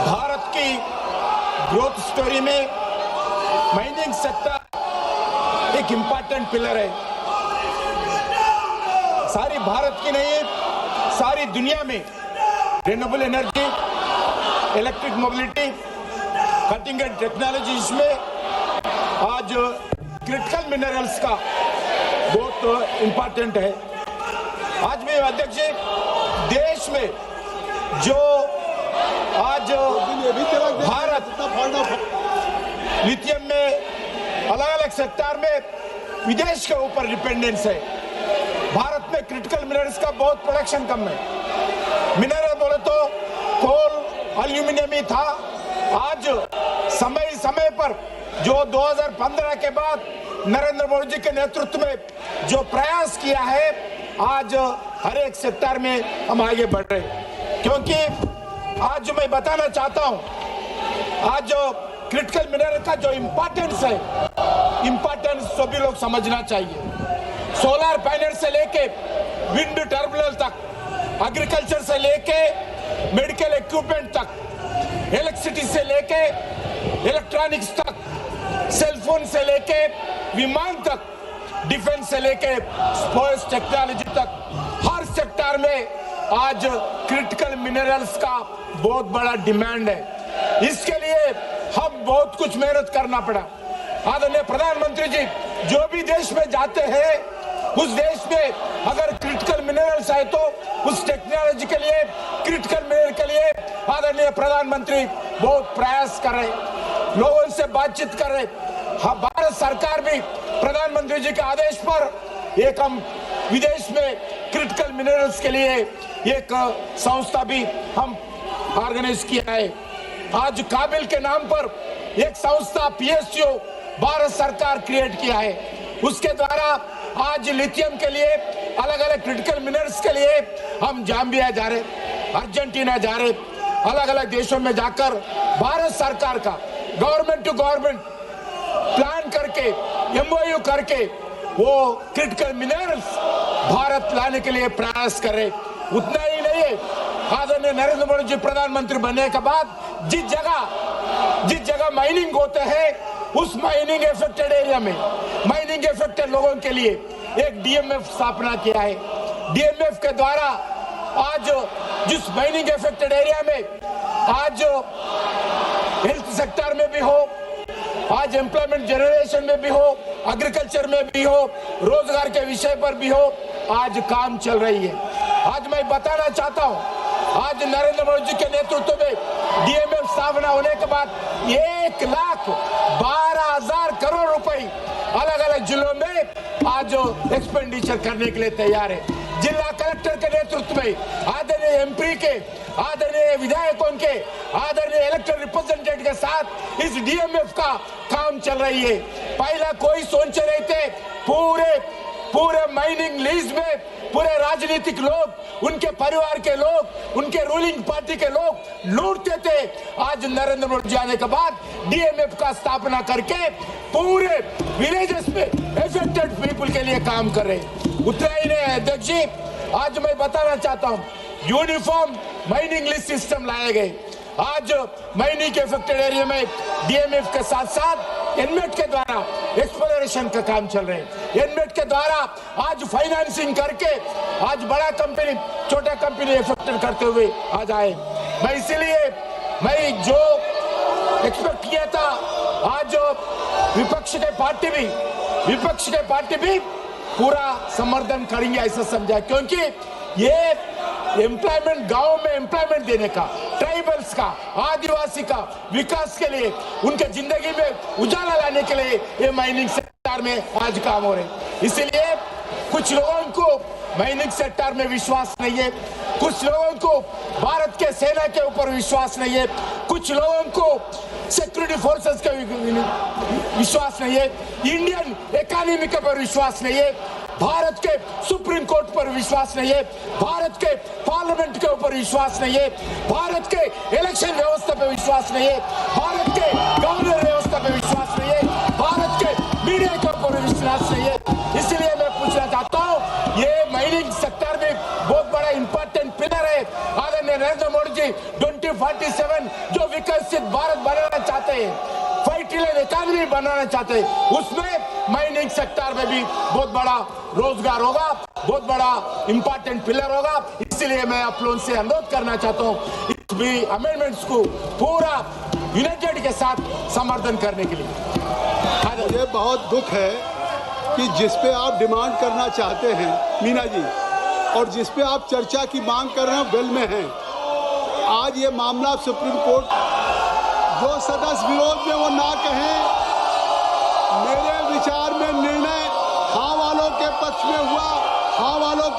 भारत की growth story में mining sector एक इम्पोर्टेंट पिलर है। सारी भारत की नहीं, सारी दुनिया में renewable energy, electric mobility, cutting edge technologies में आज क्रिटिकल मिनरल्स का बहुत इम्पोर्टेंट है। आज भी अध्यक्ष जी, देश में जो आज भारत लिथियम में अलग अलग सेक्टर में विदेश के ऊपर डिपेंडेंस है। भारत में क्रिटिकल मिनरल्स का बहुत प्रोडक्शन कम है। मिनरल बोले तो कोल, एल्यूमिनियम ही था। आज समय समय पर जो 2015 के बाद नरेंद्र मोदी जी के नेतृत्व में जो प्रयास किया है, आज हर एक सेक्टर में हम आगे बढ़ रहे हैं। क्योंकि आज जो मैं बताना चाहता हूं, आज जो क्रिटिकल मिनरल का जो इम्पोर्टेंस है, इम्पोर्टेंस सभी लोग समझना चाहिए। सोलर पैनल से लेके विंड टर्बाइन तक, एग्रीकल्चर से लेके मेडिकल इक्विपमेंट तक, इलेक्ट्रिसिटी से लेके इलेक्ट्रॉनिक्स तक, सेलफोन से लेके विमान तक, डिफेंस से लेके स्पेस टेक्नोलॉजी तक, हर सेक्टर में आज क्रिटिकल मिनरल्स का बहुत बड़ा डिमांड है। इसके लिए हम बहुत कुछ मेहनत करना पड़ा। आदरणीय प्रधानमंत्री जी जो भी देश में जाते हैं, उस देश में अगर क्रिटिकल मिनरल्स है तो उस टेक्नोलॉजी के लिए, क्रिटिकल मिनरल के लिए आदरणीय प्रधानमंत्री बहुत प्रयास कर रहे, लोगों से बातचीत कर रहे। भारत सरकार भी प्रधानमंत्री जी के आदेश पर एक हम विदेश में क्रिटिकल मिनरल्स के लिए एक संस्था भी हम ऑर्गेनाइज किया है। आज काबिल के नाम पर एक संस्था PSU भारत सरकार क्रिएट किया है। उसके द्वारा आज लिथियम के लिए, अलग अलग क्रिटिकल मिनरल्स के लिए हम जाम्बिया जा रहे, अर्जेंटीना जा रहे, अलग अलग देशों में जाकर भारत सरकार का गवर्नमेंट टू गवर्नमेंट प्लान करके, MOU करके वो क्रिटिकल मिनरल्स भारत लाने के लिए प्रयास कर रहे। उतना ही नहीं है, आदरणीय नरेंद्र मोदी जी प्रधानमंत्री बनने के बाद जिस जगह माइनिंग होते हैं, उस माइनिंग एफेक्टेड एरिया में, माइनिंग एफेक्टेड लोगों के लिए एक DMF स्थापना किया है। DMF के द्वारा आज जिस माइनिंग एफेक्टेड एरिया में आज हेल्थ सेक्टर में भी हो, आज एम्प्लॉयमेंट जनरेशन में भी हो, एग्रीकल्चर में भी हो, रोजगार के विषय पर भी हो, आज काम चल रही है। आज मैं बताना चाहता हूं, आज नरेंद्र मोदी जी के नेतृत्व में DMF स्थापना होने के बाद 1,12,000 करोड़ रुपए अलग अलग जिलों में आज एक्सपेंडिचर करने के लिए तैयार है। जिला कलेक्टर के नेतृत्व में, आदरणीय MP के, आदरणीय विधायकों के, आदरणीय इलेक्टेड रिप्रेजेंटेटिव के साथ इस DMF का काम चल रही है। पहला कोई सोचे नहीं थे, पूरे माइनिंग लीज में पूरे राजनीतिक लोग, उनके परिवार के लोग, उनके रूलिंग पार्टी के लोग लूटते थे। आज नरेंद्र मोदी जी आने के बाद DMF का स्थापना करके पूरे विलेजेस में एफेक्टेड पीपल के लिए काम कर रहे। उतना ही नहीं अध्यक्ष जी, आज मैं बताना चाहता हूँ, यूनिफॉर्म माइनिंग लिस्ट सिस्टम लाए गए। आज माइनिंग के एफेक्टेड एरिया में DMF के साथ साथ NMET के द्वारा एक्सप्लोरेशन का काम चल रहे हैं। NMET के द्वारा आज फाइनेंसिंग करके आज बड़ा कंपनी, छोटा कंपनी एफेक्टेड करते हुए आज आए। मैं इसीलिए मैं जो एक्सपेक्ट किया था, आज विपक्ष के पार्टी भी पूरा समर्थन करेंगे ऐसा समझा, क्योंकि ये एम्प्लॉयमेंट, गांव में एम्प्लॉयमेंट देने का, ट्राइबल्स का, आदिवासी का विकास के लिए, उनके जिंदगी में उजाला लाने के लिए ये माइनिंग सेक्टर में आज काम हो रहे। इसीलिए कुछ लोगों को माइनिंग सेक्टर में विश्वास नहीं है, कुछ लोगों को भारत के सेना के ऊपर विश्वास नहीं है, कुछ लोगों को सिक्योरिटी फोर्सेस का विश्वास नहीं है, इंडियन इकोनॉमी के ऊपर विश्वास नहीं है, भारत के सुप्रीम कोर्ट पर विश्वास नहीं है, भारत के पार्लियामेंट के ऊपर विश्वास नहीं है, भारत के इलेक्शन व्यवस्था पे विश्वास नहीं है, भारत के गवर्नर व्यवस्था पे विश्वास नहीं है, भारत के मीडिया के ऊपर विश्वास नहीं है। इसलिए मैं पूछना चाहता हूँ, ये माइनिंग सेक्टर में बहुत बड़ा इंपॉर्टेंट पिलर है। आदरणीय नरेंद्र मोदी जी 2047 जो विकसित भारत बनाना चाहते हैं, फर्टिलाइजर इकोनॉमी बनाना चाहते हैं, उसमें माइनिंग सेक्टर में भी बहुत बड़ा रोजगार होगा, बहुत बड़ा इंपॉर्टेंट पिलर होगा। इसलिए मैं आप लोगों से अनुरोध करना चाहता हूँ इस भी अमेंडमेंट्स को पूरा यूनाइटेड के साथ समर्थन करने के लिए। मुझे बहुत दुख है कि जिस पे आप डिमांड करना चाहते हैं मीना जी, और जिस पे आप चर्चा की मांग कर रहे हैं बिल में है, आज ये मामला सुप्रीम कोर्ट, जो सदस्य विरोध में वो ना कहें, मेरे विचार में निर्णय हाँ वालों के पक्ष में हुआ, हाँ वालों के